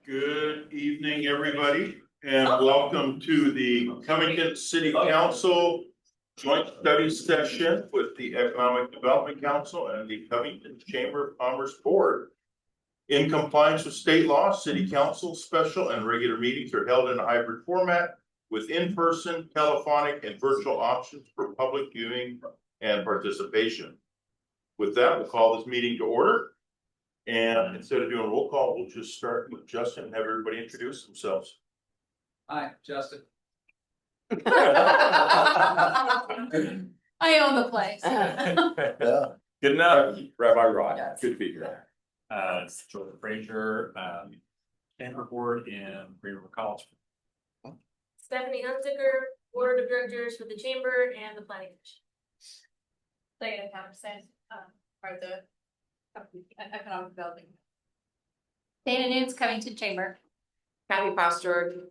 Good evening, everybody, and welcome to the Covington City Council joint study session with the Economic Development Council and the Covington Chamber of Commerce Board. In compliance with state law, city council special and regular meetings are held in a hybrid format with in-person, telephonic, and virtual options for public viewing and participation. With that, we'll call this meeting to order. And instead of doing a roll call, we'll just start with Justin and have everybody introduce themselves. Hi, Justin. I own the place. Good enough. Rabbi Rod, Yes. good to be here. Jordan Frazier, Chamber Board in Green River College. Stephanie Hunziker, Board of Directors for the Chamber and the Planning Commission. Diana Thompson, are the Economic Development. Dana Nunes, Covington Chamber. Kathy Foster,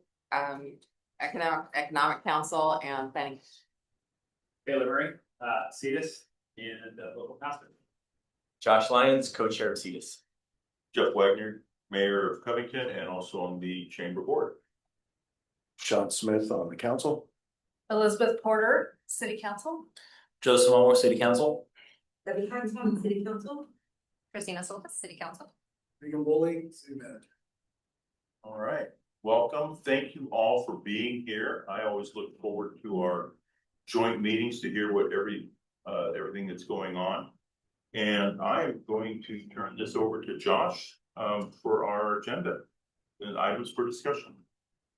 Economic Council and Planning. Taylor Murray, CEDAS and local pastor. Josh Lyons, co-chair of CEDAS. Jeff Wagner, Mayor of Covington and also on the Chamber Board. Sean Smith on the council. Elizabeth Porter, City Council. Joseph Moore, City Council. Debbie Hanson, City Council. Christina Silva, City Council. Megan Woolley, city manager. All right, welcome. Thank you all for being here. I always look forward to our joint meetings to hear what everything that's going on. And I'm going to turn this over to Josh for our agenda and items for discussion.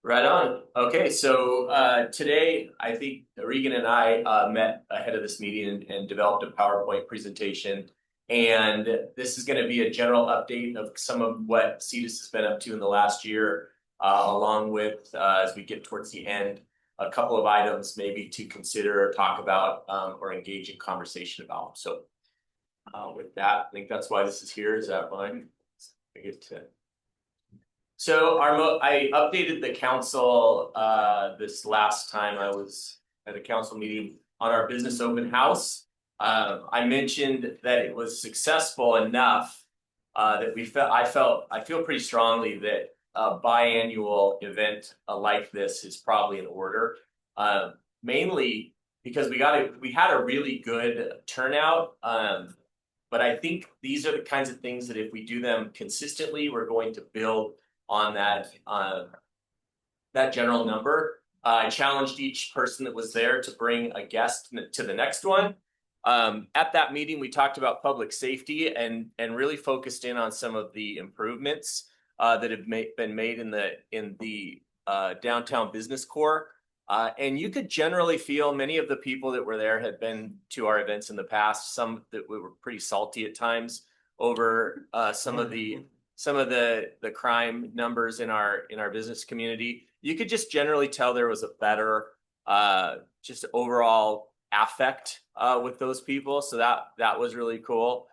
Right on. Okay, so today I think Regan and I met ahead of this meeting and developed a PowerPoint presentation. And this is going to be a general update of some of what CEDAS has been up to in the last year, along with, as we get towards the end, a couple of items maybe to consider or talk about or engage in conversation about. So with that, I think that's why this is here. Is that fine? I get to. So I updated the council this last time I was at a council meeting on our business open house. I mentioned that it was successful enough that I feel pretty strongly that a biannual event like this is probably in order. Mainly because we had a really good turnout. But I think these are the kinds of things that if we do them consistently, we're going to build on that general number. I challenged each person that was there to bring a guest to the next one. At that meeting, we talked about public safety and really focused in on some of the improvements that have been made in the downtown business core. And you could generally feel many of the people that were there had been to our events in the past. Some that we were pretty salty at times over some of the crime numbers in our business community. You could just generally tell there was a better just overall affect with those people. So that was really cool.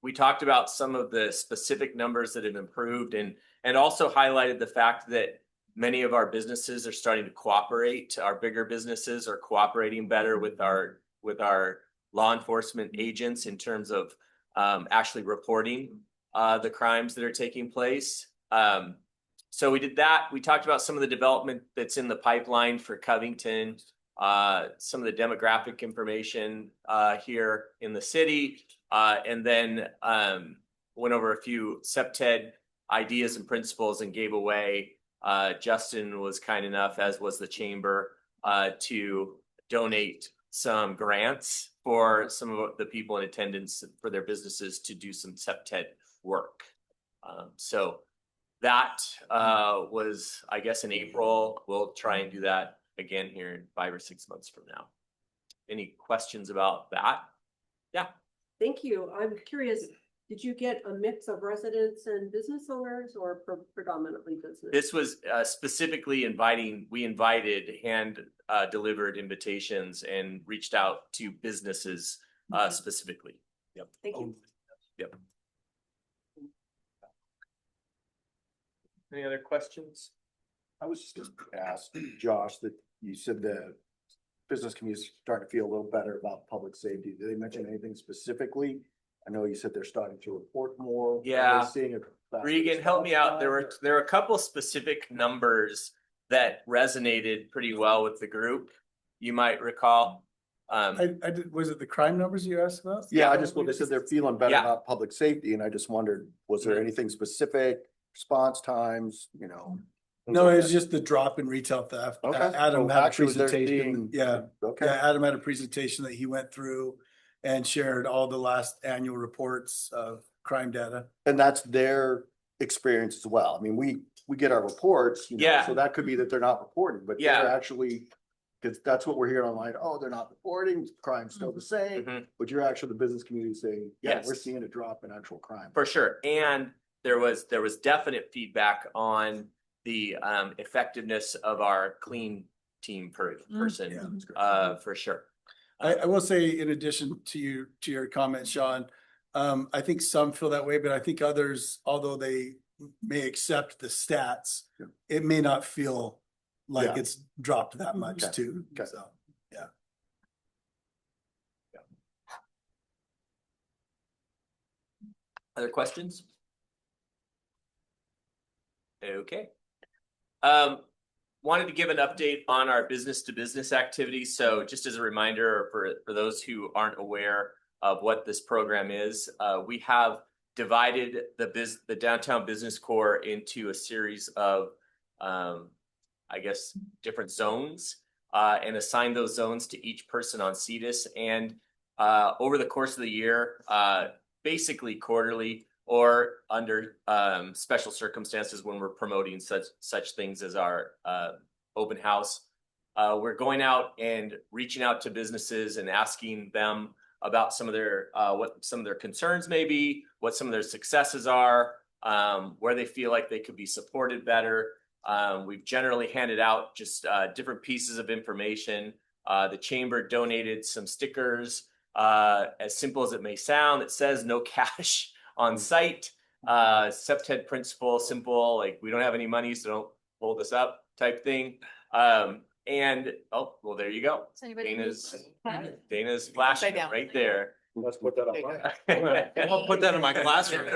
We talked about some of the specific numbers that have improved and also highlighted the fact that many of our businesses are starting to cooperate. Our bigger businesses are cooperating better with our law enforcement agents in terms of actually reporting the crimes that are taking place. So we did that. We talked about some of the development that's in the pipeline for Covington, some of the demographic information here in the city, and then went over a few CEPTED ideas and principles and gave away. Justin was kind enough, as was the chamber, to donate some grants for some of the people in attendance for their businesses to do some CEPTED work. So that was, I guess, in April. We'll try and do that again here in 5 or 6 months from now. Any questions about that? Yeah. Thank you. I'm curious, did you get a mix of residents and business owners or predominantly business? This was specifically we invited hand delivered invitations and reached out to businesses specifically. Yep. Thank you. Yep. Any other questions? I was just going to ask Josh that you said the business community is starting to feel a little better about public safety. Did they mention anything specifically I know you said they're starting to report more. Are they Yeah. Seeing a faster Regan, help me out. There response were a couple specific numbers that resonated pretty well with the group. You might recall. I did, was it the crime numbers you asked about? Yeah, well, they said they're feeling better Yeah. about public safety, and I just wondered, was there anything specific, response times, you know? things No, like it was that? just the drop in retail theft. Okay. Adam So had a actually they're presentation, seeing- yeah, Okay, Adam had a presentation that he went through and shared all the last annual reports of crime data. and that's their experience as well. I mean, we get our reports, you know, Yeah. so that could be that they're not reporting, but Yeah. they're actually, because that's what we're hearing online, oh, they're not reporting, crime's still the same, Mhm. but you're actually the business community saying, yeah, Yes. we're seeing a drop in actual crime. For sure. And there was definite feedback on the effectiveness of our clean team person, Yeah, that's great. for sure. I will say, in addition to your comment, Sean, I think some feel that way, but I think others, although they may accept the stats, Yeah. it may not feel like Yeah. it's dropped that much Okay. too. Okay. So, yeah. Other questions? Okay. Wanted to give an update on our business to business activity. So just as a reminder for those who aren't aware of what this program is, we have divided the downtown business core into a series of, I guess, different zones, and assign those zones to each person on CEDIS. And over the course of the year, basically quarterly or under special circumstances when we're promoting such things as our open house, we're going out and reaching out to businesses and asking them about some of their what some of their concerns may be, what some of their successes are, where they feel like they could be supported better. We've generally handed out just different pieces of information. The chamber donated some stickers, as simple as it may sound, that says no cash on site. Septet principle, simple, like we don't have any money, so don't hold us up type thing. And oh, well, there you go. Does anybody need- Dana's flashing Upside down. right there. Let's put that on mine. I'll put that in my classroom.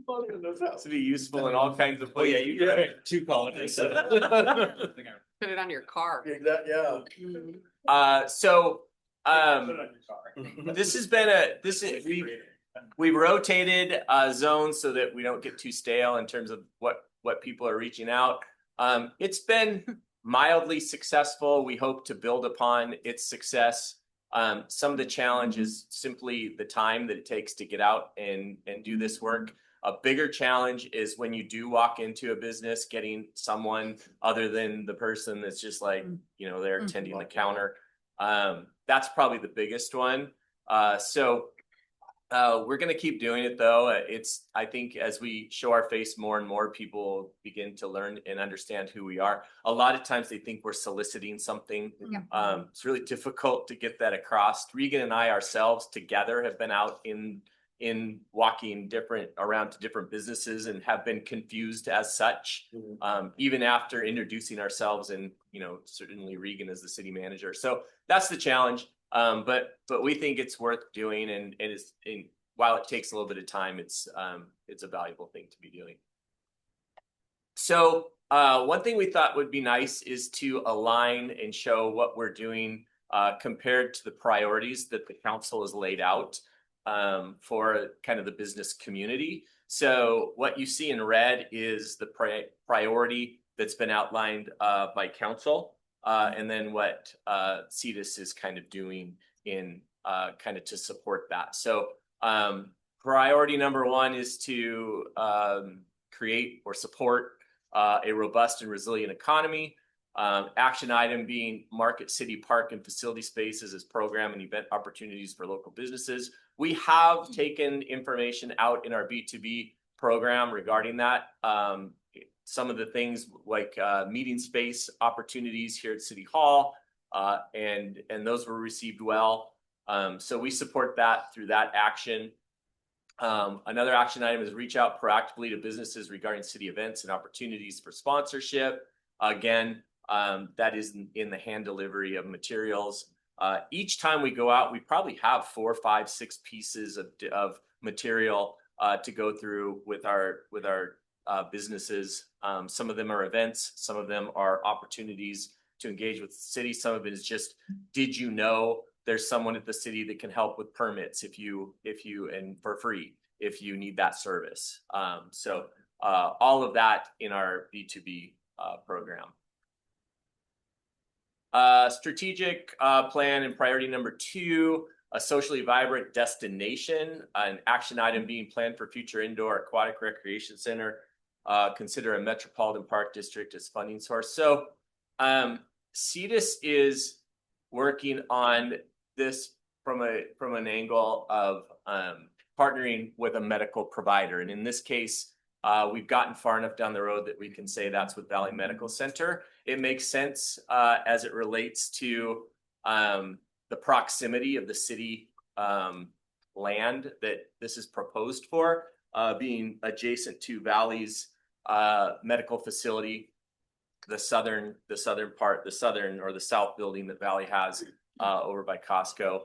This would be useful in all kinds of places. you got 2 colleges. Put it on your car. Yeah. So this has been we've rotated zones so that we don't get too stale in terms of what people are reaching out. It's been mildly successful. We hope to build upon its success. Some of the challenge is simply the time that it takes to get out and do this work. A bigger challenge is when you do walk into a business, getting someone other than the person that's just like, you know, they're attending the counter. That's probably the biggest one. So we're going to keep doing it though. I think as we show our face more and more, people begin to learn and understand who we are. A lot of times they think we're soliciting something. Yeah. It's really difficult to get that across. Regan and I ourselves together have been out in walking around to different businesses and have been confused as such, even after introducing ourselves, and, you know, certainly Regan is the city manager. So that's the challenge. But we think it's worth doing, and while it takes a little bit of time, it's a valuable thing to be doing. So one thing we thought would be nice is to align and show what we're doing compared to the priorities that the council has laid out for kind of the business community. So what you see in red is the priority that's been outlined by council. And then what CEDIS is kind of doing in kind of to support that. So priority number 1 is to create or support a robust and resilient economy. Action item being market city park and facility spaces as program and event opportunities for local businesses. We have taken information out in our B2B program regarding that. Some of the things like meeting space opportunities here at City Hall, and those were received well. So we support that through that action. Another action item is reach out proactively to businesses regarding city events and opportunities for sponsorship. Again, that is in the hand delivery of materials. Each time we go out, we probably have 4, 5, 6 pieces of material to go through with our businesses. Some of them are events, some of them are opportunities to engage with the city. Some of it is just, did you know there's someone at the city that can help with permits if you and for free if you need that service. So all of that in our B2B program. Strategic plan and priority number 2, a socially vibrant destination, an action item being planned for future indoor aquatic recreation center. Consider a metropolitan park district as funding source. So CEDIS is working on this from an angle of partnering with a medical provider. And in this case, we've gotten far enough down the road that we can say that's with Valley Medical Center. It makes sense as it relates to the proximity of the city land that this is proposed for, being adjacent to Valley's medical facility, the southern or the south building that Valley has over by Costco.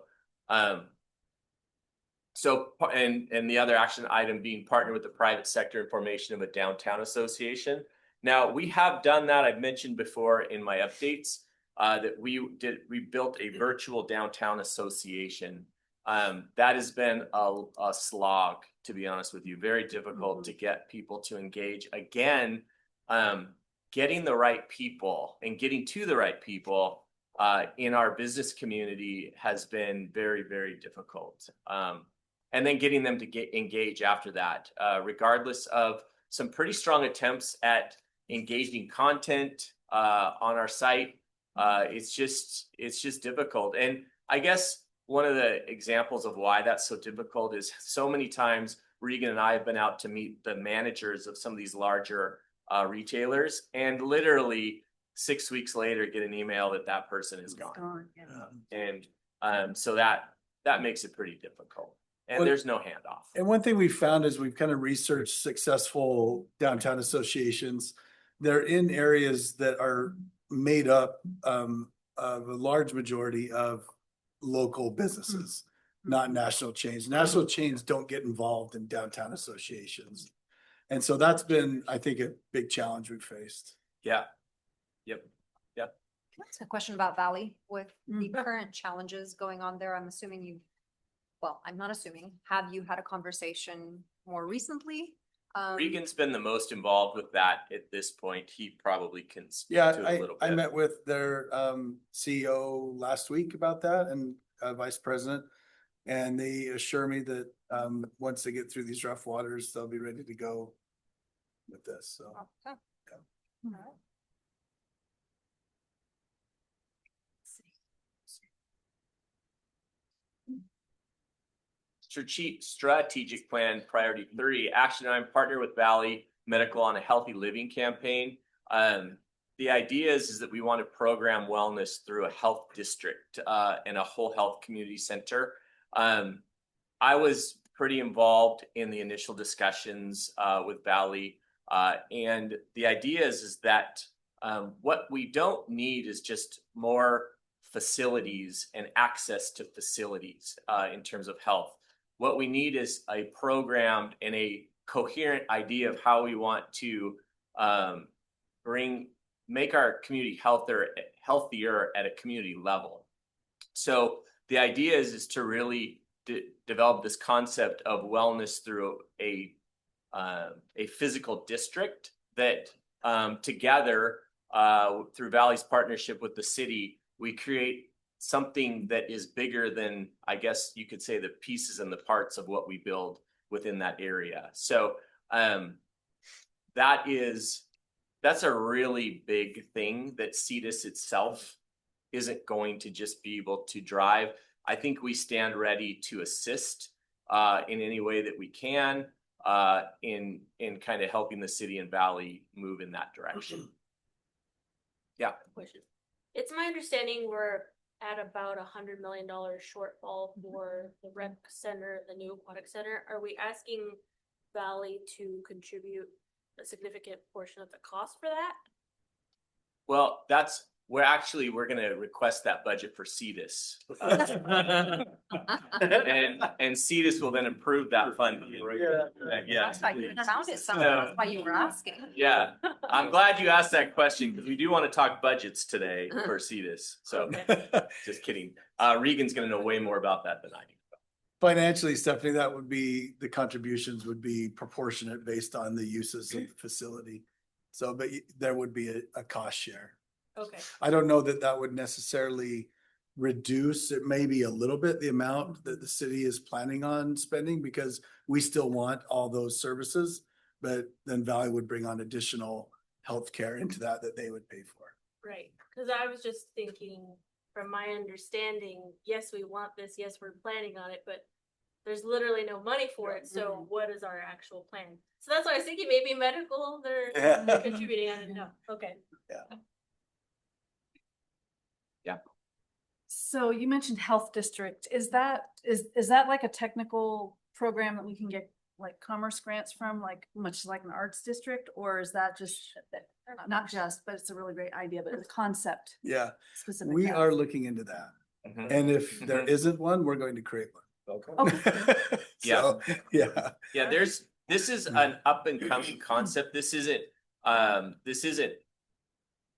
So, and the other action item being partnered with the private sector in formation of a downtown association. Now, we have done that. I've mentioned before in my updates that we built a virtual downtown association. That has been a slog, to be honest with you, very difficult to get people to engage. Again, getting the right people and getting to the right people in our business community has been very, very difficult. And then getting them to engage after that, regardless of some pretty strong attempts at engaging content on our site. It's just difficult. And I guess one of the examples of why that's so difficult is so many times Regan and I have been out to meet the managers of some of these larger retailers, and literally 6 weeks later get an email that person is gone. And so that makes it pretty difficult. And there's no handoff. And one thing we found is we've kind of researched successful downtown associations. They're in areas that are made up of a large majority of local businesses, not national chains. National chains don't get involved in downtown associations. And so that's been, I think, a big challenge we've faced. Yeah. Yep. Can I ask a question about Valley with the current challenges going on there? I'm assuming I'm not assuming. Have you had a conversation more recently? Regan's been the most involved with that at this point. He probably can speak to it a little bit. I met with their CEO last week about that, and vice president, and they assure me that once they get through these rough waters, they'll be ready to go with this. So. Okay. Yeah. All right. Strategic plan priority 3, action item, partner with Valley Medical on a healthy living campaign. The idea is that we want to program wellness through a health district and a whole health community center. I was pretty involved in the initial discussions with Valley, and the idea is that what we don't need is just more facilities and access to facilities in terms of health. What we need is a programmed and a coherent idea of how we want to make our community healthier at a community level. So the idea is to really develop this concept of wellness through a physical district that together through Valley's partnership with the city, we create something that is bigger than, I guess you could say, the pieces and the parts of what we build within that area. So that's a really big thing that CEDIS itself isn't going to just be able to drive. I think we stand ready to assist in any way that we can in kind of helping the city and Valley move in that direction. Yeah. It's my understanding we're at about $100 million shortfall for the rec center, the new aquatic center. Are we asking Valley to contribute a significant portion of the cost for that? Well, that's we're gonna request that budget for CEDIS. And CEDIS will then approve that funding. Yeah. That's why you found it somewhere. That's why you were asking. Yeah, I'm glad you asked that question because we do want to talk budgets today for CEDIS. So just kidding. Regan's gonna know way more about that than I do. Financially, Stephanie, that would be, the contributions would be proportionate based on the uses of the facility. So, but there would be a cost share. Okay. I don't know that that would necessarily reduce, it may be a little bit, the amount that the city is planning on spending, because we still want all those services. But then Valley would bring on additional healthcare into that they would pay for. Right, because I was just thinking, from my understanding, yes, we want this, yes, we're planning on it, but there's literally no money for it, so what is our actual plan? So that's why I was thinking maybe medical, they're contributing, I didn't know, okay. So you mentioned health district. Is that like a technical program that we can get like commerce grants from, like much like an arts district, or is that just not just, but it's a really great idea, but it's a concept Yeah, specific? we are looking into that. Mhm. And if there isn't one, we're going to create one. Okay. So, yeah. Yeah, this is an up and coming concept. This isn't,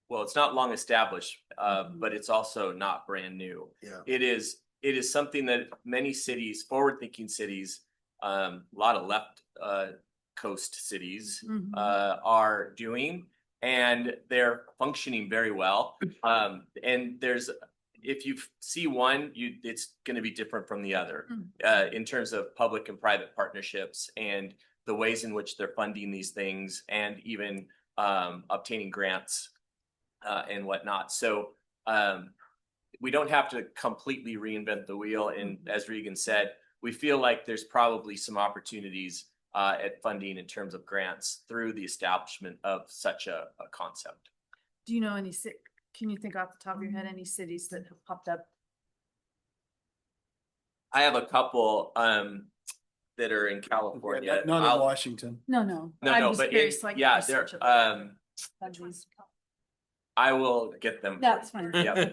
well, it's not long established, but it's also not brand new. Yeah. It is something that many cities, forward thinking cities, a lot of left coast cities are doing, and they're functioning very well. And if you see one, it's going to be different from the other in terms of public and private partnerships and the ways in which they're funding these things, and even obtaining grants and whatnot. So we don't have to completely reinvent the wheel. And as Regan said, we feel like there's probably some opportunities at funding in terms of grants through the establishment of such a concept. Do you know can you think off the top of your head any cities that have popped up? I have a couple that are in California. Not in Washington. No. No, I'm no, just but curious, like, yeah, research they're of countries. I will get them. That's fine. Yeah.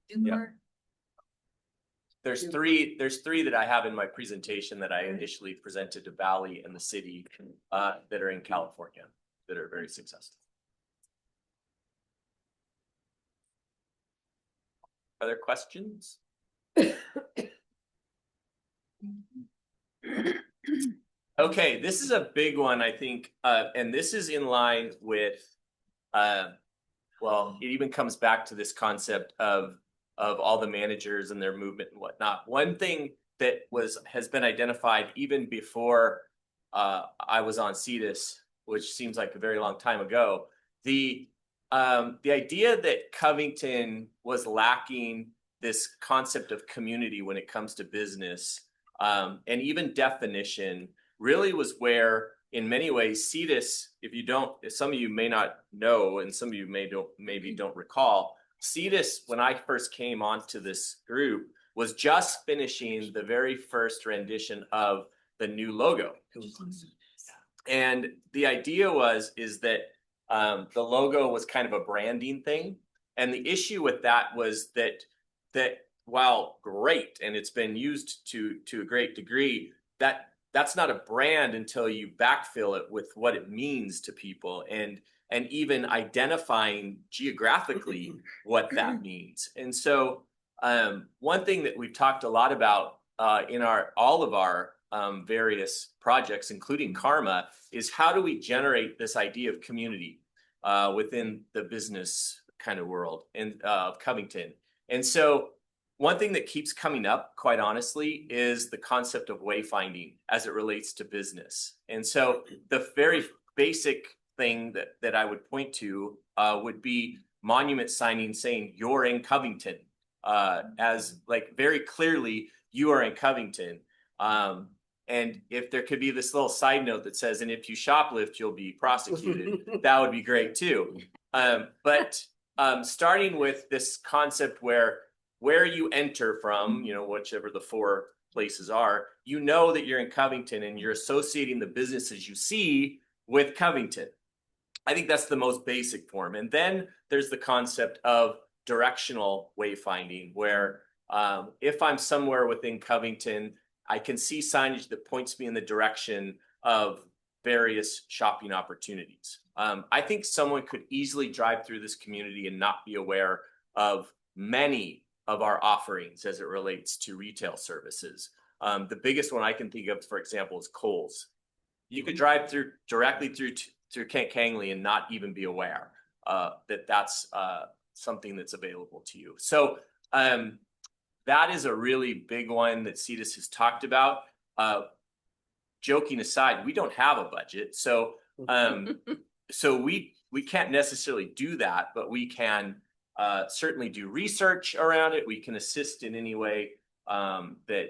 Yeah. There's three that I have in my presentation that I initially presented to Valley and the city that are in California that are very successful. Other questions? Okay, this is a big one, I think, and this is in line with, well, it even comes back to this concept of all the managers and their movement and whatnot. One thing that has been identified even before I was on CEDIS, which seems like a very long time ago, the idea that Covington was lacking this concept of community when it comes to business, and even definition, really was where, in many ways, CEDIS, if some of you may not know, and some of you maybe don't recall, CEDIS, when I first came onto this group, was just finishing the very first rendition of the new logo. And the idea is that the logo was kind of a branding thing. And the issue with that was that while great, and it's been used to a great degree, that's not a brand until you backfill it with what it means to people, and even identifying geographically what that means. And so one thing that we've talked a lot about in all of our various projects, including Karma, is how do we generate this idea of community within the business kind of world of Covington. And so one thing that keeps coming up, quite honestly, is the concept of wayfinding as it relates to business. And so the very basic thing that I would point to would be monument signing saying you're in Covington, as like very clearly you are in Covington. And if there could be this little side note that says, and if you shoplift, you'll be prosecuted, that would be great too. But starting with this concept where you enter from, whichever the four places are, that you're in Covington and you're associating the businesses you see with Covington. I think that's the most basic form. And then there's the concept of directional wayfinding, where if I'm somewhere within Covington, I can see signage that points me in the direction of various shopping opportunities. I think someone could easily drive through this community and not be aware of many of our offerings as it relates to retail services. The biggest one I can think of, for example, is Kohl's. You could drive through directly through Kent Kangley and not even be aware that that's something that's available to you. So that is a really big one that CEDAS has talked about. Joking aside, we don't have a budget, so we can't necessarily do that, but we can certainly do research around it. We can assist in any way that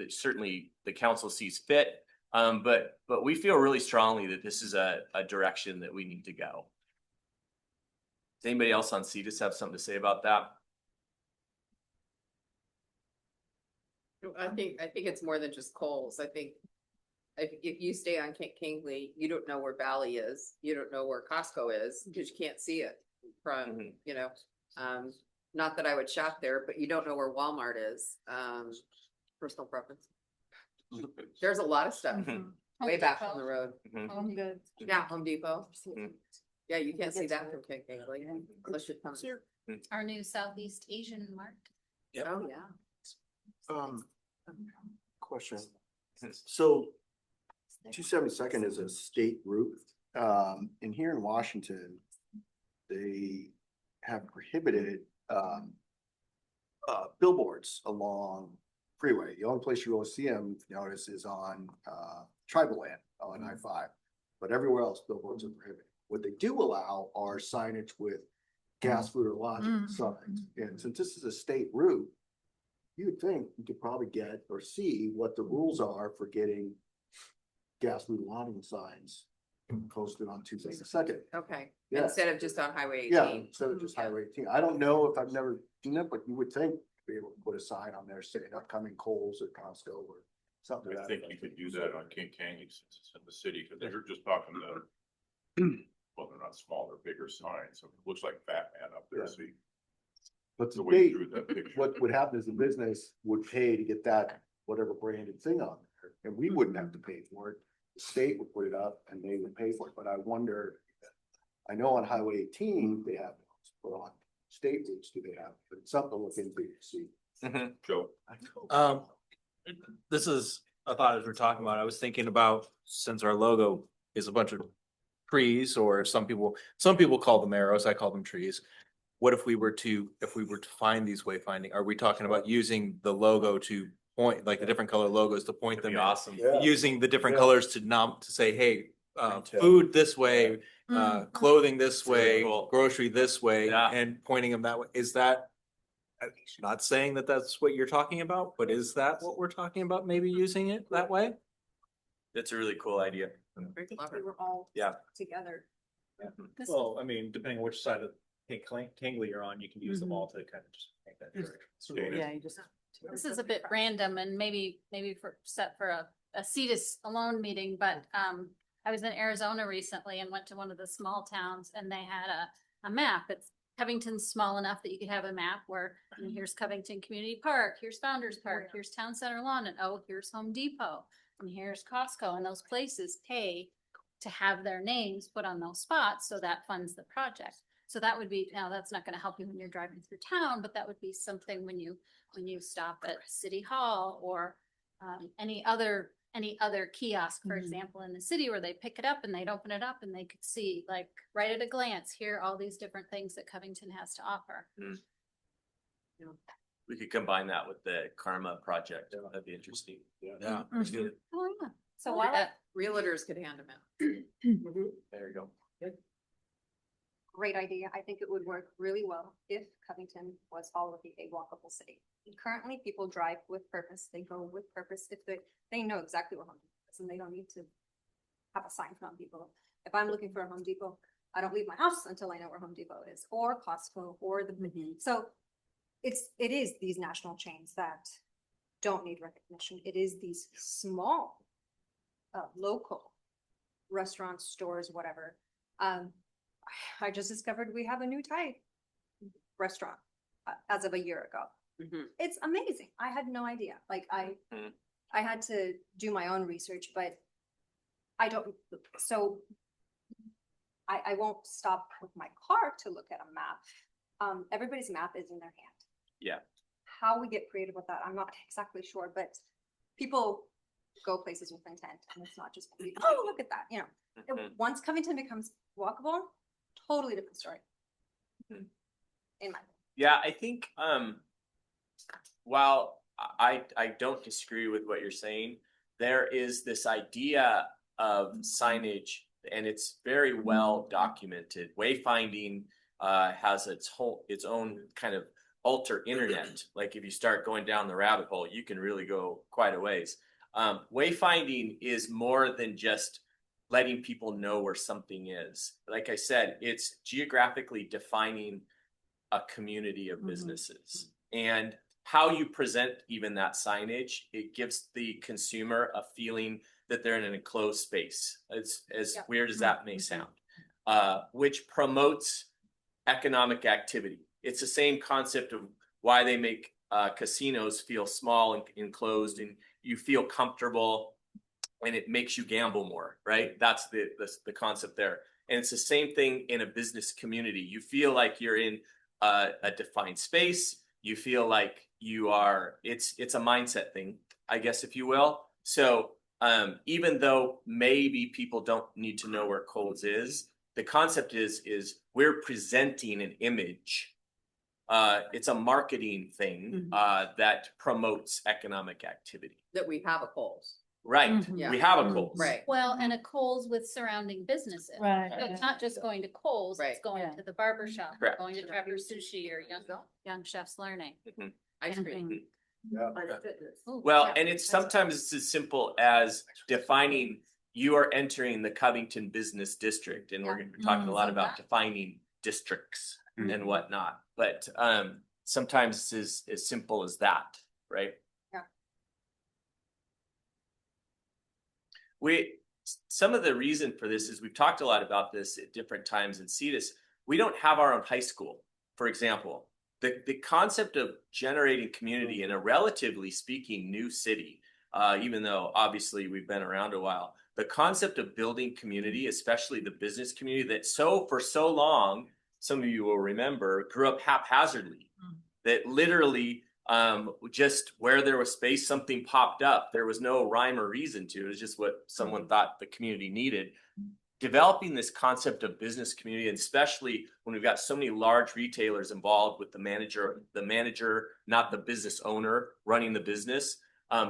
certainly the council sees fit. But we feel really strongly that this is a direction that we need to go. Does anybody else on CEDAS have something to say about that? I think it's more than just Kohl's. I think if you stay on Kangley, you don't know where Valley is. You don't know where Costco is because you can't see it from, you know, not that I would shop there, but you don't know where Walmart is. Personal preference. There's a lot of stuff way back on the road. Home Goods. Yeah, Home Depot. Yeah, you can't see that from Kangley unless you come here. Our new Southeast Asian market. Oh, yeah. Question. So 272nd is a state route. And here in Washington, they have prohibited billboards along freeway. The only place you will see them, notice, is on tribal land on I-5, but everywhere else billboards are prohibited. What they do allow are signage with gas, food, or lodging signs. And since this is a state route, you would think you could probably get or see what the rules are for getting gas, food, lodging signs posted on 272nd. Okay, Yeah. instead of just on Highway 18. Yeah, instead of just Highway 18. I don't know if I've never seen it, but you would think to be able to put a sign on there saying upcoming Kohl's or Costco or something. I think you could do that on King County since it's in the city, because they're just talking about, well, they're not small, they're bigger signs, so it looks like Fat Man up there, Yeah. see? But The the way you state, drew that picture. what would happen is the business would pay to get that, whatever branded thing on there, and we wouldn't have to pay for it. The state would put it up and they would pay for it, but I wonder, I know on Highway 18, they have those, but on state routes, do they have, but it's something to look into to see. Joe? This is a thought as we're talking about. I was thinking about, since our logo is a bunch of trees, or some people call them arrows, I call them trees. What if we were to find these wayfinding? Are we talking about using the logo to point, like the different color logos to point them? Awesome. Yeah. Using the different Yeah. colors to say, hey, Retail. food this way, clothing this way, Really cool. grocery this way, Yeah. and pointing them that way. Is that, I'm not saying that that's what you're talking about, but is that what we're talking about? Maybe using it that way? That's a really cool idea. Very We clever. were all Yeah. together. This- Well, I mean, depending on which side of Kangley you're on, you can use them all to kind of just make that direction. Yeah, you just. This is a bit random and maybe set for a CEDAS alone meeting, but I was in Arizona recently and went to one of the small towns and they had a map. It's Covington's small enough that you could have a map where here's Covington Community Park, here's Founders Park, here's Town Center Lawn, and oh, here's Home Depot, and here's Costco, and those places pay to have their names put on those spots, so that funds the project. So that would be, now that's not gonna help you when you're driving through town, but that would be something when you stop at City Hall or any other kiosk, for example, in the city where they pick it up and they'd open it up and they could see, like, right at a glance, here are all these different things that Covington has to offer. We could combine that with the Karma project. That'd be interesting. Yeah. Oh, yeah. So Well, realtors could hand them out. There you go. great idea. I think it would work really well if Covington was already a walkable city. Currently, people drive with purpose. They go with purpose if they know exactly where Home Depot is and they don't need to have a sign from Home Depot. If I'm looking for a Home Depot, I don't leave my house until I know where Home Depot is, or Costco, or so it is these national chains that don't need recognition. It is these small, local restaurants, stores, whatever, I just discovered we have a new Thai restaurant as of a year ago. It's amazing. I had no idea. Like I had to do my own research, but I don't, so I won't stop with my car to look at a map. Everybody's map is in their hand. Yeah. How we get creative with that, I'm not exactly sure, but people go places with intent, and it's not just, oh, look at that, you know. Once Covington becomes walkable, totally different story. In my Yeah, I think, while I don't disagree with what you're saying, there is this idea of signage, and it's very well documented. Wayfinding has its own kind of alter internet. Like if you start going down the rabbit hole, you can really go quite a ways. Wayfinding is more than just letting people know where something is. Like I said, it's geographically defining a community of businesses, and how you present even that signage, it gives the consumer a feeling that they're in an enclosed space. It's as weird as that may sound, which promotes economic activity. It's the same concept of why they make casinos feel small and enclosed, and you feel comfortable, and it makes you gamble more, right? That's the concept there. And it's the same thing in a business community. You feel like you're in a defined space. You feel like you are, it's a mindset thing, I guess, if you will. So even though maybe people don't need to know where Kohl's is, the concept is we're presenting an image. It's a marketing thing that promotes economic activity. That we have a Kohl's. Right. Yeah. We have a Kohl's. Right. Well, and a Kohl's with surrounding businesses. Right. So it's not just going to Kohl's, Right. it's going Yeah. to the barber shop, Correct. going to Trevor's Sushi or Young Chefs Learning. Ice cream. Yeah. Planet Fitness. Ooh, Well, yeah. and it's sometimes it's as simple as defining you are entering the Covington Business District, and we're talking a lot about defining districts and whatnot. But sometimes it's as simple as that, right? Some of the reason for this is we've talked a lot about this at different times in CETUS. We don't have our own high school, for example. The concept of generating community in a relatively speaking new city, even though obviously we've been around a while, the concept of building community, especially the business community that for so long, some of you will remember, grew up haphazardly, that literally just where there was space, something popped up. There was no rhyme or reason to it. It was just what someone thought the community needed. Developing this concept of business community, and especially when we've got so many large retailers involved with the manager, not the business owner running the business.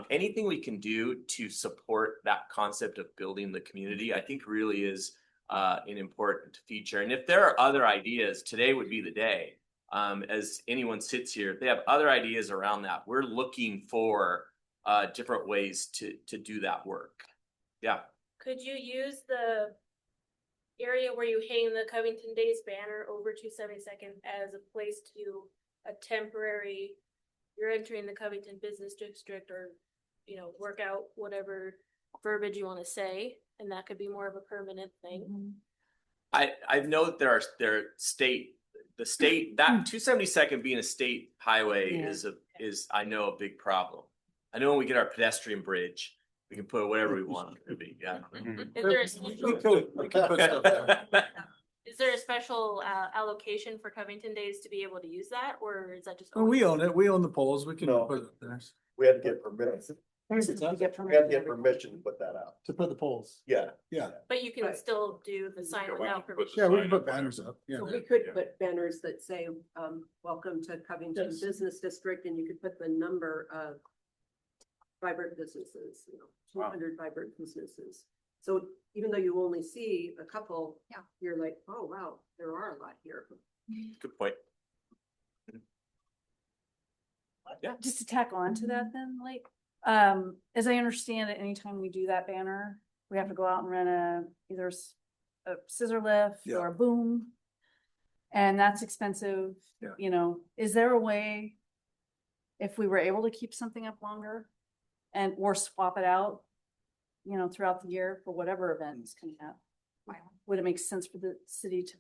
Anything we can do to support that concept of building the community, I think really is an important feature. And if there are other ideas, today would be the day. As anyone sits here, if they have other ideas around that, we're looking for different ways to do that work. Yeah. Could you use the area where you hang the Covington Days banner over 272nd as a place to a temporary, you're entering the Covington Business District, or, work out whatever verbiage you want to say, and that could be more of a permanent thing. I know that there are state that 272nd being a state highway is I know a big problem. I know when we get our pedestrian bridge, we can put whatever we want it to be. Yeah. Is there a special, We could put stuff there. is there a special allocation for Covington Days to be able to use that, or is that just? Well, we own it. We own the poles. We can No. put it there. We had to get permission. You We had to get permission to put that out. To put the poles. Yeah. Yeah. But you can Right. still do the sign Yeah, we without can put permission. the Yeah, we sign can put up banners whenever. up. Yeah. So we could put banners that say, welcome to Covington Business District, and you could put the number of vibrant businesses, 200 vibrant businesses. So even though you only see a couple, you're like, oh, wow, there are a lot here. Good point. Yeah. Just to tack on to that then, like, as I understand it, anytime we do that banner, we have to go out and rent either a scissor lift Yeah. or a boom. And that's expensive, Yeah. Is there a way, if we were able to keep something up longer or swap it out, throughout the year for whatever event is coming up? buy one. Would it make sense for the city to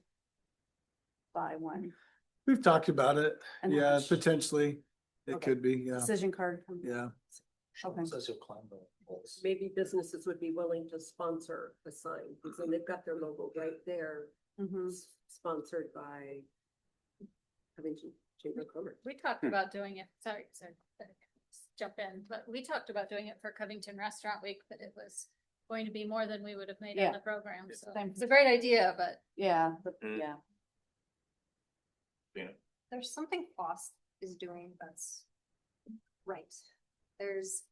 buy one? We've talked about it. And Yeah, much? potentially. It Okay. could be, yeah, Decision card? yeah. Okay. Maybe businesses would be willing to sponsor a sign, because then they've got their logo right there, Mhm. sponsored by Covington Chamber of Commerce. We talked about doing it, sorry, jump in, but we talked about doing it for Covington Restaurant Week, but it was going to be more than we would have made Yeah. on the program, so Same. it's a great idea, but Yeah, but, Mm. yeah. There's something FOSS is doing that's right. There's,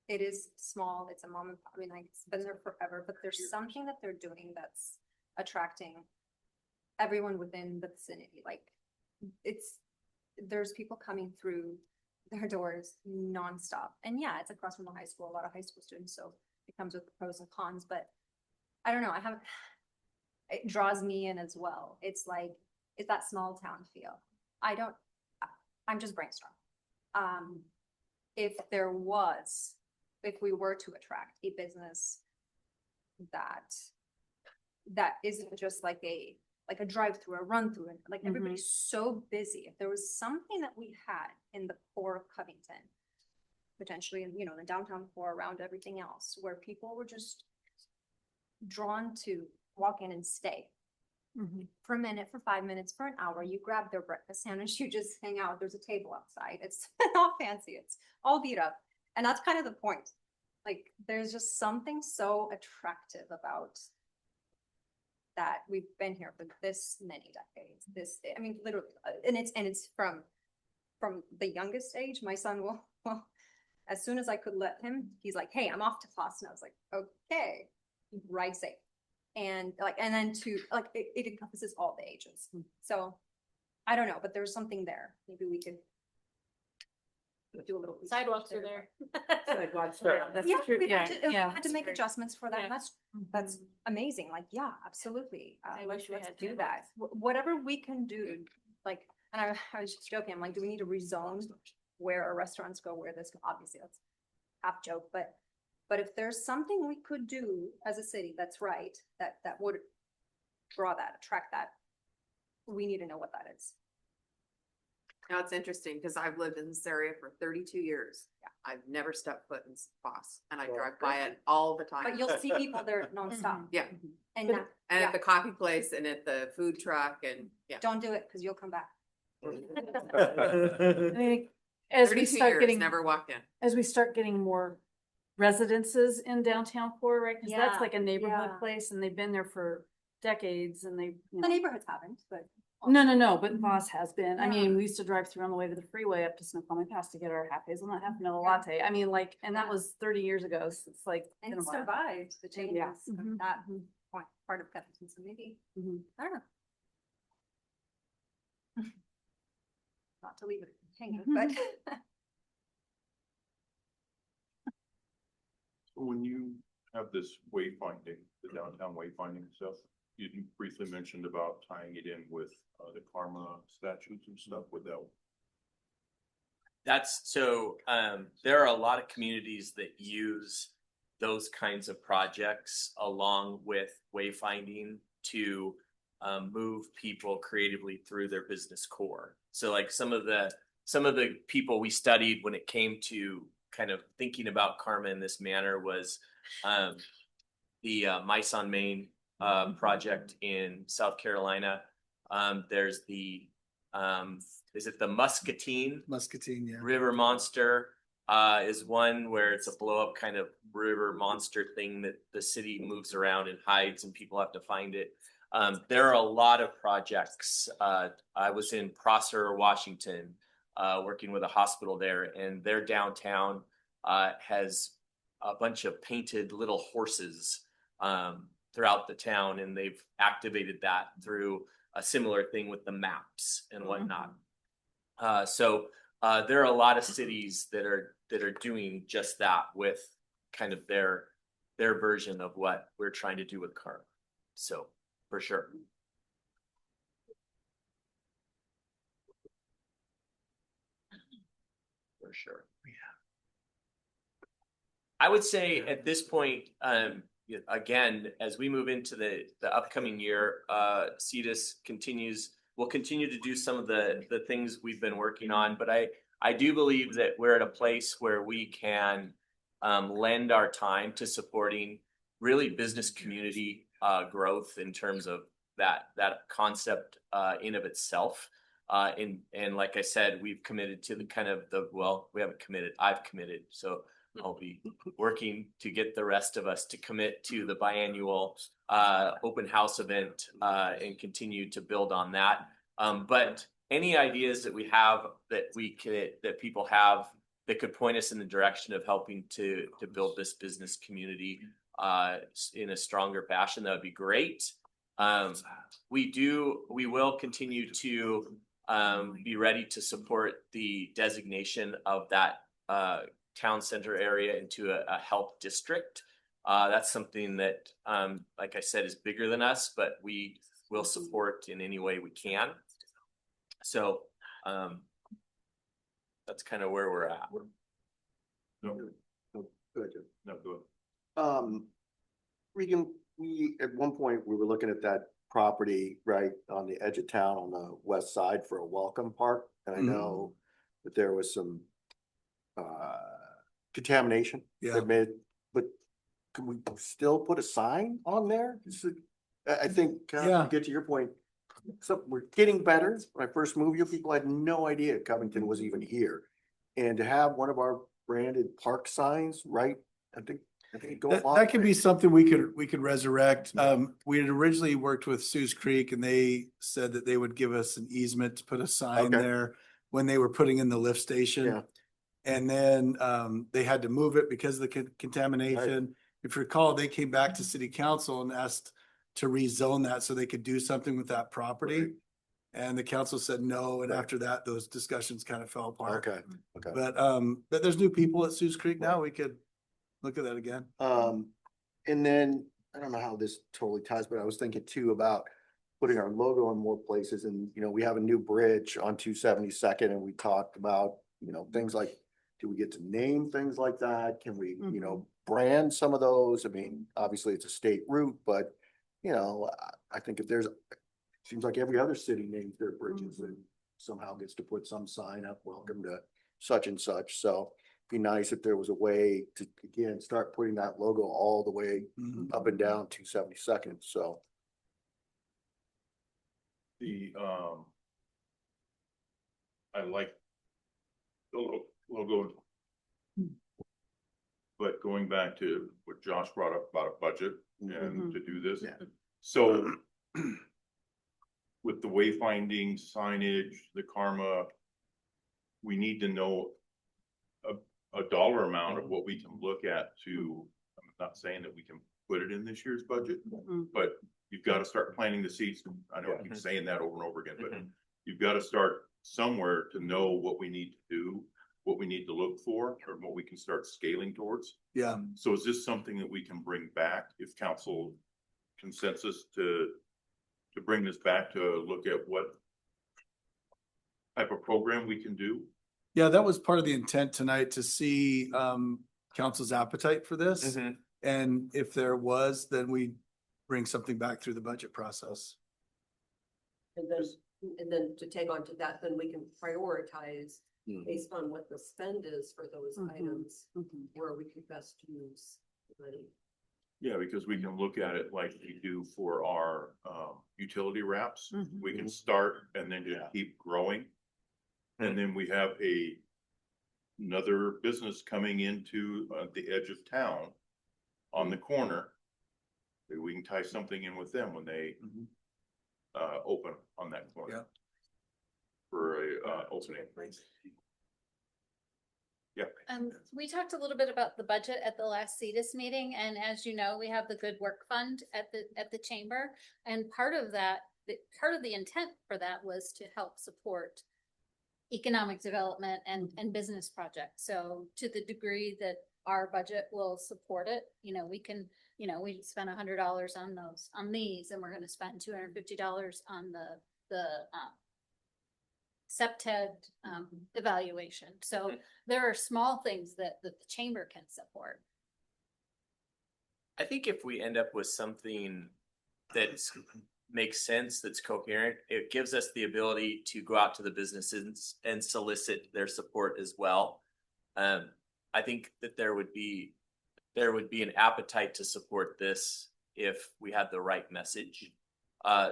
it is small, it's a mom and pop, I mean, like, it's been there forever, but there's something that they're doing that's attracting everyone within the vicinity, like, there's people coming through their doors nonstop. And yeah, it's across from the high school, a lot of high school students, so it comes with pros and cons, but I don't know, it draws me in as well. It's like, it's that small town feel. I'm just brainstorming. If we were to attract a business that isn't just like a drive-through, a run-through, and like everybody's so busy. If there was something that we had in the core of Covington, potentially, in the downtown core around everything else, where people were just drawn to walk in and stay for a minute, for 5 minutes, for an hour, you grab their breakfast sandwich, you just hang out, there's a table outside, it's not fancy, it's all beat up. And that's kind of the point. Like, there's just something so attractive about that. We've been here for this many decades, I mean, literally, and it's from the youngest age. My son will, as soon as I could let him, he's like, hey, I'm off to class. And I was like, okay, ride safe. And then it encompasses all the ages. So I don't know, but there's something there. Maybe we could do a little. Sidewalks are there. Sidewalks. That's Yeah, true. we Yeah, had to, yeah. we had to make adjustments for that. Yeah. And that's amazing. Like, yeah, absolutely. I wish we Let's had do sidewalks. that. Whatever we can do, like, and I was just joking, I'm like, do we need to rezone where our restaurants go, where this, obviously that's half joke, but if there's something we could do as a city that's right, that would attract that, we need to know what that is. Now, it's interesting because I've lived in this area for 32 years. I've never stepped foot in Foss, and I drive by it all the time. But you'll see people there nonstop. Yeah, And But- and yeah. at the coffee place and at the food truck and, yeah. Don't do it, because you'll come back. I think as we 32 start years, getting, never walked in. as we start getting more residences in downtown core, right? Cause that's Yeah, like a neighborhood yeah. place and they've been there for decades and they. The neighborhoods haven't, but. No, but Voss has been. I Yeah. mean, we used to drive through on the way to the freeway up to Snoqualmie Pass to get our half hazelnut, half vanilla Yeah. latte. I mean, like, and that Yeah. was 30 years ago. So it's like. And been a it while. survived the changes Yeah. of Mhm. that Mhm. part of Covington, so maybe, Mhm. I don't know. Not to leave it hanging, but. When you have this wayfinding, the downtown wayfinding stuff, you briefly mentioned about tying it in with the karma statutes and stuff with that. That's so, there are a lot of communities that use those kinds of projects along with wayfinding to move people creatively through their business core. So like some of the people we studied when it came to kind of thinking about karma in this manner was the Mice on Main project in South Carolina. There's the is it the Muscatine Muscatine, yeah. River Monster is one where it's a blow up kind of river monster thing that the city moves around and hides and people have to find it. There are a lot of projects. I was in Prosser, Washington, working with a hospital there, and their downtown has a bunch of painted little horses throughout the town, and they've activated that through a similar thing with the maps and whatnot. So there are a lot of cities that are doing just that with kind of their version of what we're trying to do with karma. So for sure. For sure. I would say at this point, again, as we move into the upcoming year, CEDAS will continue to do some of the things we've been working on, but I do believe that we're at a place where we can lend our time to supporting really business community growth in terms of that concept in of itself. And like I said, we've committed to we haven't committed, I've committed. So I'll be working to get the rest of us to commit to the biannual open house event and continue to build on that. But any ideas that we have that people have that could point us in the direction of helping to build this business community in a stronger fashion, that would be great. We will continue to be ready to support the designation of that town center area into a health district. That's something that, like I said, is bigger than us, but we will support in any way we can. So that's kind of where we're at. No, Good. no, go ahead. Regan, at one point, we were looking at that property right on the edge of town on the west side for a welcome park. And I know that there was some contamination. Yeah. But can we still put a sign on there? I think, to get to your point, so we're getting better. When I first moved here, people had no idea Covington was even here. And to have one of our branded park signs, right? I think go That, along that could with be it. something we could resurrect. We had originally worked with Sue's Creek and they said that they would give us an easement to put a sign Okay. there when they were putting in the lift station. Yeah. And then they had to move it because of the contamination. If you recall, they came back to city council and asked to rezone that so they could do something with that property. And the council said no, and after that, those discussions kind of fell apart. Okay. But there's new people at Sue's Creek now. We could look at that again. And then, I don't know how this totally ties, but I was thinking too about putting our logo in more places. And, we have a new bridge on 272nd and we talked about, things like, do we get to name things like that? Can we, brand some of those? I mean, obviously it's a state route, but, I think if there's, seems like every other city names their bridges and somehow gets to put some sign up, welcome to such and such. So be nice if there was a way to, again, start putting that logo all the way up and down 272nd. So. The, I like the logo. But going back to what Josh brought up about a budget and to do this. Yeah. So with the wayfinding signage, the karma, we need to know a dollar amount of what we can look at to, I'm not saying that we can put it in this year's budget, but you've got to start planting the seeds. I know I keep saying that over and over again, but you've got to start somewhere to know what we need to do, what we need to look for, or what we can start scaling towards. Yeah. So is this something that we can bring back if council consensus to bring this back to look at what type of program we can do? Yeah, that was part of the intent tonight to see council's appetite for this. And if there was, then we bring something back through the budget process. And then to tag on to that, then we can prioritize based on what the spend is for those items, where we could best use the money. Yeah, because we can look at it like we do for our utility wraps. We can start and then just keep growing. And then we have another business coming into the edge of town on the corner. Maybe we can tie something in with them when they open on that corner. For a opening. Yeah. We talked a little bit about the budget at the last CEDAS meeting, and as you know, we have the Good Work Fund at the chamber, and part of the intent for that was to help support economic development and business projects. So to the degree that our budget will support it, we can, we spent $100 on these, and we're going to spend $250 on the SEPTED evaluation. So there are small things that the chamber can support. I think if we end up with something that's makes sense, that's coherent, it gives us the ability to go out to the businesses and solicit their support as well. I think that there would be an appetite to support this if we had the right message.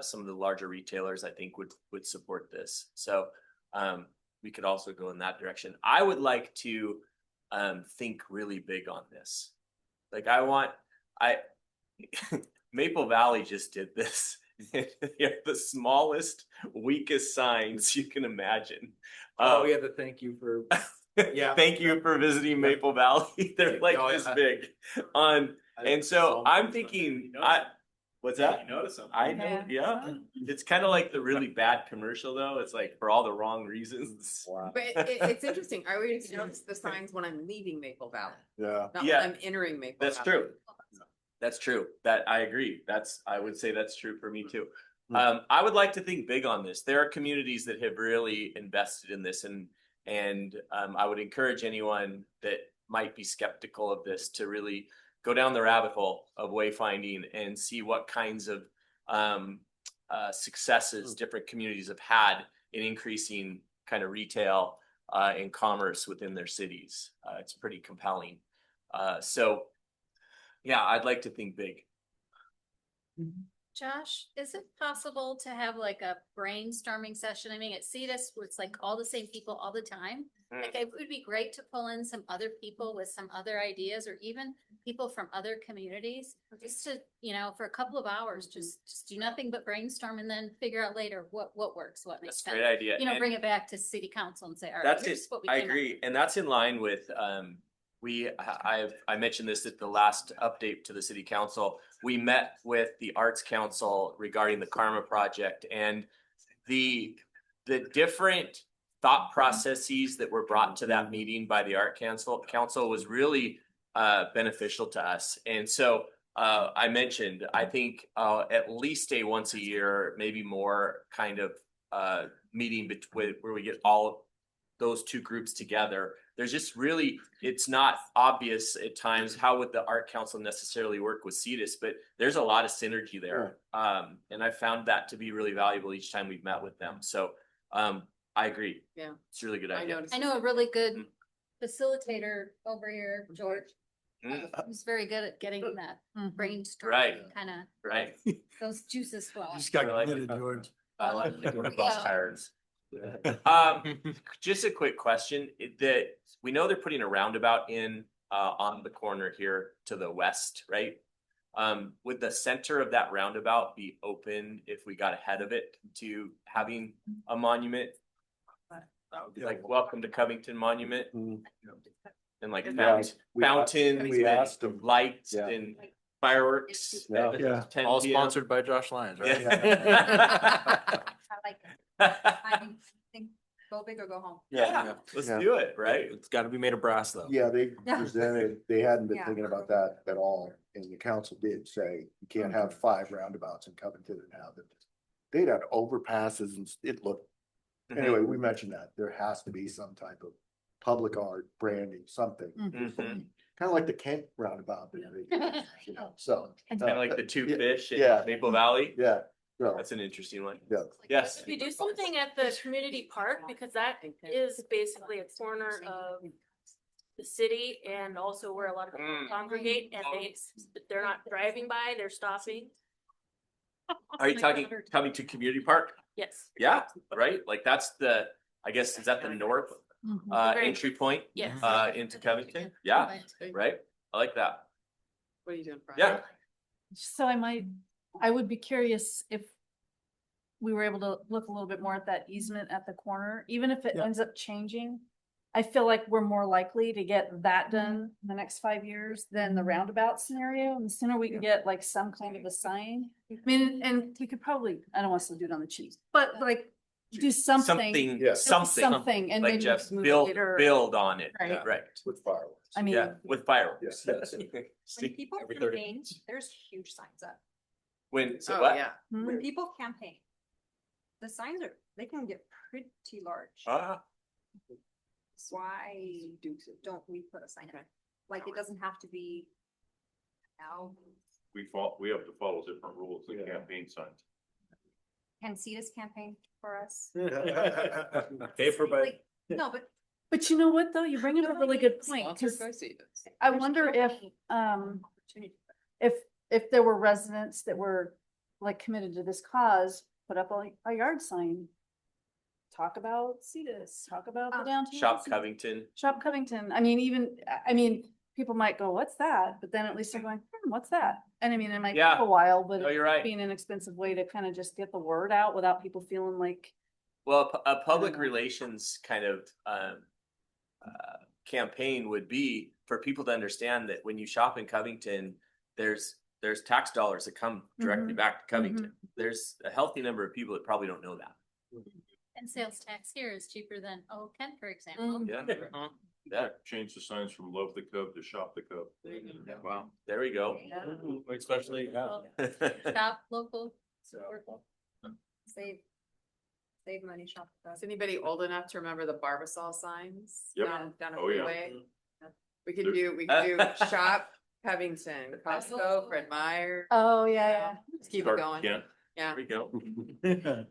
Some of the larger retailers, I think, would support this. So we could also go in that direction. I would like to think really big on this. Like Maple Valley just did this. They're the smallest, weakest signs you can imagine. Oh, yeah, but thank you for. Yeah. Thank you for visiting Maple Valley. They're like Oh, this yeah. big. And so I'm thinking, what's that? You notice them. I know, yeah. It's kind of like the really bad commercial though. It's like for all the wrong reasons. Wow. But it's interesting. I always notice the signs when I'm leaving Maple Valley, Yeah. not Yeah. when I'm entering Maple That's Valley. true. That's true. That I agree. I would say that's true for me too. I would like to think big on this. There are communities that have really invested in this, and I would encourage anyone that might be skeptical of this to really go down the rabbit hole of wayfinding and see what kinds of successes different communities have had in increasing kind of retail and commerce within their cities. It's pretty compelling. So yeah, I'd like to think big. Josh, is it possible to have like a brainstorming session? I mean, at CETUS, where it's like all the same people all the time. Like it would be great to pull in some other people with some other ideas, or even people from other communities, just to, for a couple of hours, just do nothing but brainstorm and then figure out later what works, what makes That's a sense. great idea. And Bring it back to city council and say, all right, that's here's it. what we I came up agree. And that's in line with, I mentioned this at the last update to the city council. We met with the Arts Council regarding the Karma project, and the different thought processes that were brought to that meeting by the Art Council was really beneficial to us. And so I mentioned, I think at least a once a year, maybe more, kind of meeting between where we get all of those two groups together. There's just really, it's not obvious at times how would the Art Council necessarily work with CETUS, but there's a lot of synergy there. And I found that to be really valuable each time we've met with them. So I agree. Yeah. It's a really good idea. I know a really good facilitator over here, George. Who's very good at getting that brainstorming Right. kind of Right. those juices flowing. Just got I like committed, it. George. I like it. Yeah. Just a quick question that we know they're putting a roundabout in on the corner here to the west, right? Would the center of that roundabout be open if we got ahead of it to having a monument? Like welcome to Covington Monument and like fountains, we asked them. lights Yeah. and fireworks. Yeah. at Yeah. 10 All PM. sponsored by Josh Lyons, right? Yeah. I like it. I think go big or go home. Yeah, let's Yeah. do it, right? It's gotta be made of brass though. Yeah, they Yeah. presented, they hadn't been Yeah. thinking about that at all, and the council did say, you can't have 5 roundabouts in Covington and have it. They'd had overpasses and it looked, anyway, we mentioned that, there has to be some type of public art, branding, something. Mhm. Kind of like the Kent roundabout, so. Kind of like the two fish in Yeah. Maple Valley. Yeah, so, That's an interesting one. yeah. Yes. If you do something at the community park, because that is basically a corner of the city and also where a lot of people congregate, and they're not driving by, they're stopping. Are you talking Covington Community Park? Yes, Yeah, right? Like that's I guess, is that the north Very- entry point yes. into Covington? Yeah, right? I like that. What are you doing, Brian? Yeah. So I would be curious if we were able to look a little bit more at that easement at the corner, even if it Yeah. ends up changing. I feel like we're more likely to get that done in the next 5 years than the roundabout scenario. And the sooner we can get like some kind of a sign. I mean, and we could probably, I don't want us to do it on the cheap, but like do something. Something, Yeah. Something and like maybe Jeff, just move it build later. on it. Right. Right. With fireworks. I mean, Yeah, with fireworks. Yes. When See, people every 30 campaign, minutes. there's huge signs up. When, so Oh, what? yeah. When people campaign, the signs they can get pretty large. Ah, Why don't we put a sign up? Like, it doesn't have to be we have to follow different rules than Yeah. campaign signs. Can CETUS campaign for us? Paper, but Like, no, but But you know what, though? You bring up a really good point, Sponsored because by Stevens. I wonder if there were residents that were like committed to this cause, put up a yard sign. Talk about CETUS, talk about the downtown. Shop Covington. Shop Covington. I mean, people might go, what's that? But then at least they're going, what's that? And I mean, it might Yeah. take a while, but No, you're it'd right. be an inexpensive way to kind of just get the word out without people feeling like, Well, a public know. relations kind of campaign would be for people to understand that when you shop in Covington, there's tax dollars that come directly Mhm. back to Covington. There's a healthy number of people that probably don't know that. And sales tax here is cheaper than Old Kent, for example. Yeah. Yeah. Change the signs from love the Cub to shop the Cub. Wow. There we go. especially, yeah. Shop local, support local. save money, shop. Is anybody old enough to remember the Barbasol signs? Yep. Down a Oh, yeah. freeway? We could do Shop Covington, Costco, Fred Meyer. oh, yeah. Just keep it Start going. Kent. Yeah. There we go.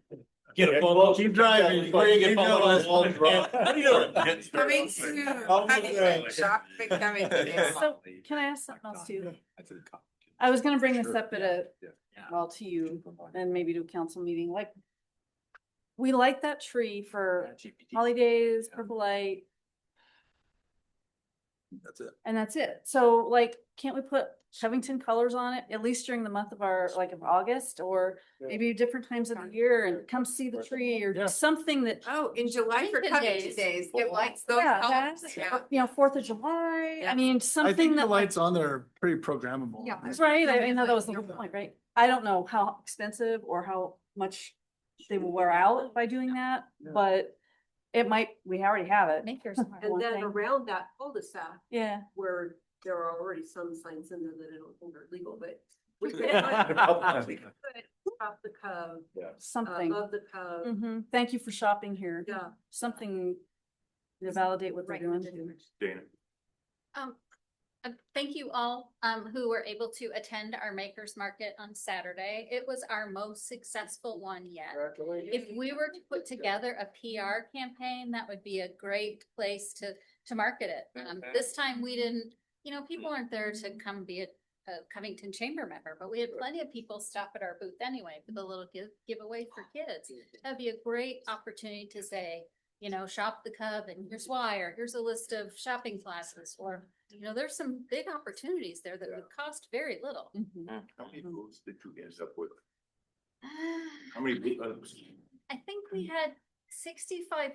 Get a phone call. Keep driving. Before you get phone calls. How do you know? Coming soon. Covington, Shop in Covington. So can I ask something else too? I was gonna bring this up at well, to you and maybe to a council meeting, like. We like that tree for holidays, purple light, That's it. and that's it. So like, can't we put Covington colors on it, at least during the month of of August, or maybe different times of the year, and come see the tree or Yeah. something that. Oh, in July for Covington Covington Days. Days, it lights those Yeah, colors. that, Yeah. you know, 4th of July, Yeah. I mean, I something think the that like, lights on there are pretty programmable. Yeah. that's right, I know that was the whole point, right? I don't know how expensive or how much they will wear out by doing that, Yeah. but it might, we already have it. Makers. for And one then thing. around that cul-de-sac, Yeah, where there are already some signs in there that I don't think are legal, but. We could Stop the Cub, something. love the Cub, Thank you for shopping here. yeah. Something to validate what they're doing. Dana. Thank you all, who were able to attend our Makers Market on Saturday. It was our most successful one yet. If we were to put together a PR campaign, that would be a great place to market it. This time we didn't, people aren't there to come be a Covington Chamber member, but we had plenty of people stop at our booth anyway for the little giveaway for kids. That'd be a great opportunity to say, shop the Cub and here's why, or here's a list of shopping classes, or, there's some big opportunities there that would cost very little. How many booths did you end up with? How many booths? I think we had 65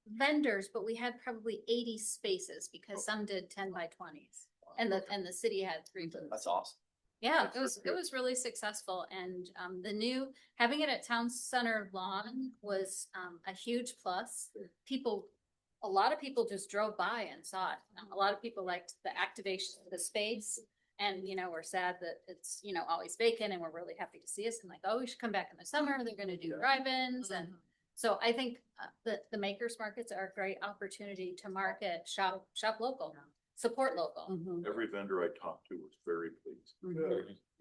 vendors, but we had probably 80 spaces because some did 10 by 20s. And the city had 3 booths. That's awesome. Yeah, it was really successful, and having it at Town Center Lawn was a huge plus. A lot of people just drove by and saw it. A lot of people liked the activation of the space, and we're sad that it's always vacant, and we're really happy to see us. And like, oh, we should come back in the summer. They're going to do drive-ins, and so I think the makers markets are a great opportunity to market, shop local. Support local. Every vendor I talked to was very pleased.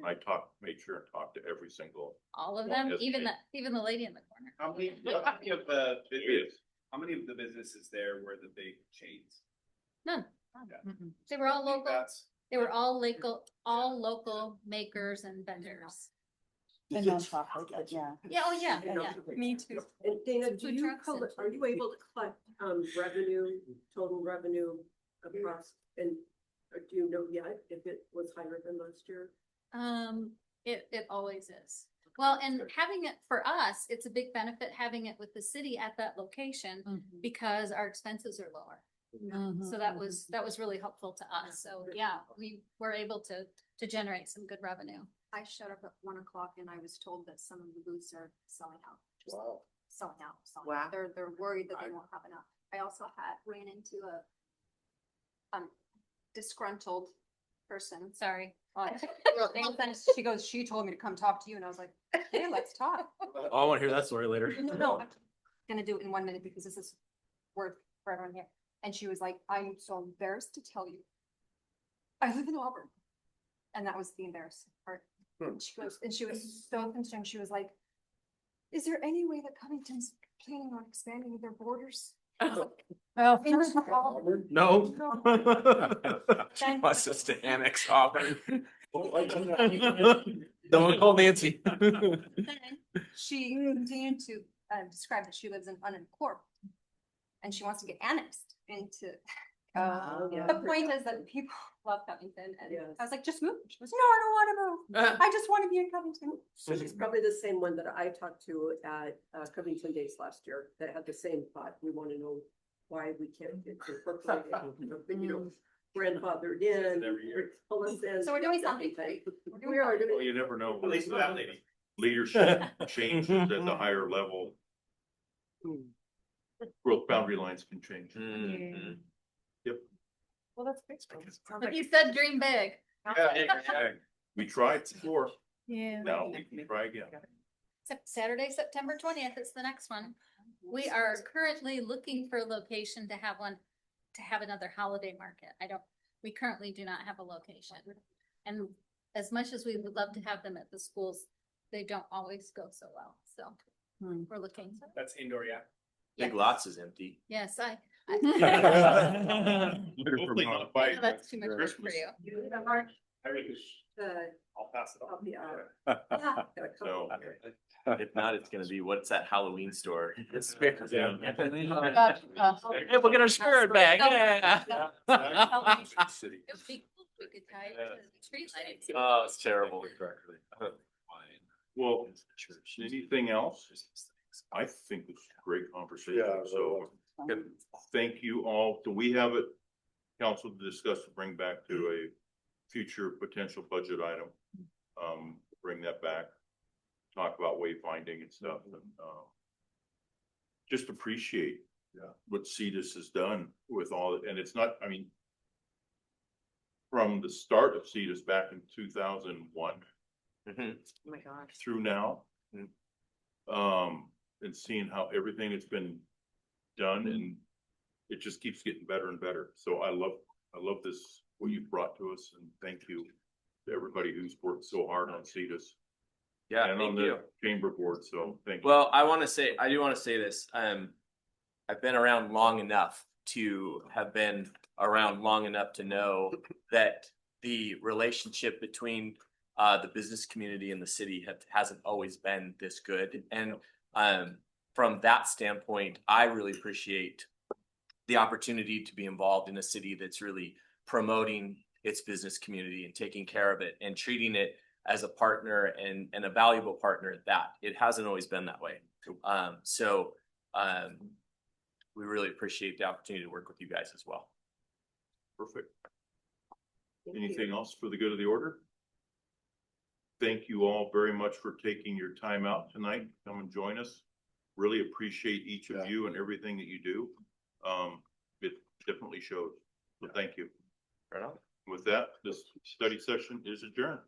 I made sure and talked to every single. All of them, even the lady in the corner. How many of the how many of the businesses there were the big chains? None. Yeah. They were all local. That's They were all local makers and vendors. And nonprofit, but yeah. Yeah, oh yeah, yeah. Me too. And Dana, do Food you, trucks and- are you able to collect, total revenue across, and do you know yet if it was higher than last year? It always is. Well, and having it for us, it's a big benefit having it with the city at that location because our expenses are lower. So that was really helpful to us. So yeah, we were able to generate some good revenue. I showed up at 1 o'clock and I was told that some of the booths are selling out. Just selling out. Wow. They're worried that they won't have enough. I also ran into a disgruntled person. Sorry. She goes, she told me to come talk to you, and I was like, hey, let's talk. I want to hear that story later. No, I'm gonna do it in 1 minute because this is worth for everyone here. And she was like, I'm so embarrassed to tell you, I live in Auburn. And that was the embarrassing part. Hmm. She was so concerned. She was like, is there any way that Covington's planning on expanding their borders? Well, Into all- No. She wants us to annex Auburn. Don't call Nancy. Then she continued to describe that she lives in unincorporated. And she wants to get annexed into. yeah. The point is that people love Covington, and Yes. I was like, just move. She goes, no, I don't want to move. I just want to be in Covington. So she's probably the same one that I talked to at Covington Days last year, that had the same thought. We want to know why we can't get incorporated, grandfathered in. Every year. pull us in. So we're doing something right. We are doing. Well, you never know. At least that lady. Leadership changes at the higher level. Growth boundary lines can change. Mhm. well, that's great. But you said dream big. We tried before, Yeah. now we can try again. Saturday, September 20th is the next one. We are currently looking for a location to have one, to have another holiday market. We currently do not have a location. And as much as we would love to have them at the schools, they don't always go so well, so we're looking. That's indoor, yeah. Big Lots is empty. Yes, Hopefully not by that's too much work for Christmas. you. I mean, I'll pass it on. I'll be out. Yeah. So, If not, it's gonna be, what's that Halloween store? It's Yeah. Hey, we'll get our spirit back, yeah. City. It would be cool if we could tie it to the tree lighting. Oh, it's terrible. Well, anything else? I think it's a great conversation, so thank you all. Do we have it, council, to discuss to bring back to a future potential budget item? Bring that back, talk about wayfinding and stuff, and just appreciate what CEDUS has done with all, and it's not, I mean, from the start of CEDUS back in 2001 Mhm. Oh my gosh. through now. And seeing how everything has been done, and it just keeps getting better and better. So I love this, what you've brought to us, and thank you to everybody who's worked so hard on CEDUS. Yeah, And on thank you. the chamber board, so thank you. Well, I do want to say this. I've been around long enough to have been around long enough to know that the relationship between the business community and the city hasn't always been this good. And from that standpoint, I really appreciate the opportunity to be involved in a city that's really promoting its business community and taking care of it and treating it as a partner and a valuable partner at that. It hasn't always been that way. We really appreciate the opportunity to work with you guys as well. Perfect. Anything else for the good of the order? Thank you all very much for taking your time out tonight. Come and join us. Really appreciate each of you and everything that you do. It definitely shows. So thank you. Right on. With that, this study session is adjourned.